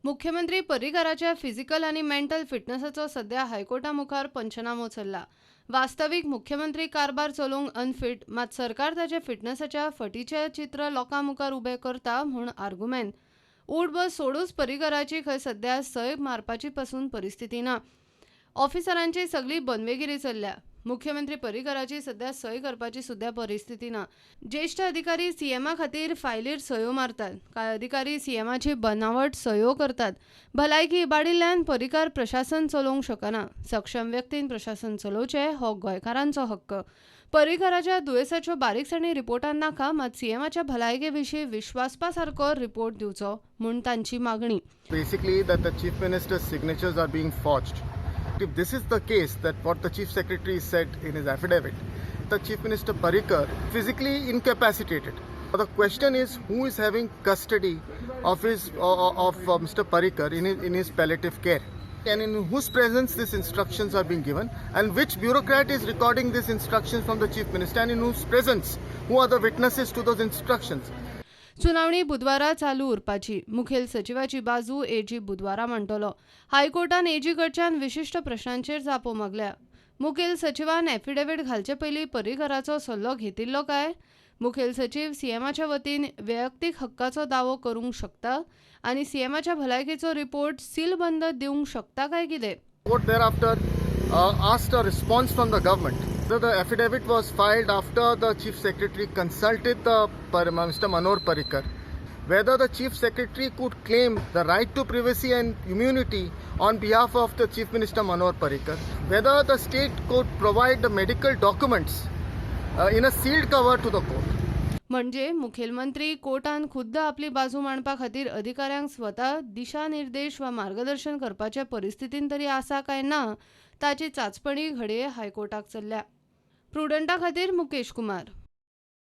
मुख्यमंत्री पर्रीकाराच्या फिजिकल आणि मेंटल फिटनेसाचो सध्या हायकोर्टा पंचनामो चल्ला। वास्तविक मुख्यमंत्री कारभार चलोवंक अनफिट, मात सरकार ताचे फिटनेसाच्या फटीचे चित्र लोकां मुखार उबें करता म्हूण आर्ग्युमेंट। उठ बस सोडूच पर्रीकाराची खंय सध्या सय मारपाची पासून परिस्थिती ना। ऑफिसरांची सगळी बनवेगिरी चल्ल्या। मुख्यमंत्री पर्रीकाराची सध्या सय करपाची सुद्धा परिस्थिती ना। ज्येष्ठ अधिकारी सीएमा खातीर फायलीर सयो मारतात, कांय अधिकारी सीएमाची बनावट सयो करतात। भलायकी इबाडिल्ल्यान पर्रीकार प्रशासन चलोवंक शकना। सक्षम व्यक्तीन प्रशासन चलोवचे हो गोंयकारांचो हक्क। पर्रीकाराच्या दुयेसाच्यो बारीकसाणी रिपोर्टां नाका, मात सीएमाच्या भलायके विशीं विश्वासपा सारको रिपोर्ट दिवचो म्हूण तांची मागणी। Basically, that the Chief Minister's signatures are being forged. If this is the case, that what the Chief Secretary said in his affidavit, the Chief Minister Parrikar physically incapacitated. The question is, who is having custody of Mr. Parrikar in his palliative care, and in whose presence these instructions are being given, and which bureaucrat is recording these instructions from the Chief Minister, and in whose presence, who are the witnesses to those instructions. सुनावणी बुधवारा चालू उरपाची। मुखेल सचिवाची बाजू ag बुधवारा मांडटलो। हायकोर्टान ag कडच्यान विशिष्ट प्रश्नांचेर जापो मागल्या। मुखेल सचिवान एफिडेव्हिट घालचे पयलीं पर्रीकाराचो सल्लो घेतिल्लो काय? मुखेल सचिव सीएमाच्या वतीन वैयक्तीक हक्काचो दावो करूंक शकता आनी सीएमाच्या भलायकेचो रिपोर्ट सीलबंद दिवंक शकता काय कितें? Court thereafter asked a response from the government. The affidavit was filed after the Chief Secretary consulted Mr. Manor Parrikar, whether the Chief Secretary could claim the right to privacy and immunity on behalf of the Chief Minister Manor Parrikar, whether the state could provide the medical documents in a sealed cover to the court. म्हणजे मुखेलमंत्री कोर्टान खुद्द आपली बाजू मांडपा खातीर अधिकाऱ्यांक स्वता दिशानिर्देश वा मार्गदर्शन करपाच्या परिस्थितीन तरी आसा काय ना ताची चाचपणी घडये हायकोर्टाक चल्ल्या। प्रुडंटा खातीर मुकेश कुमार।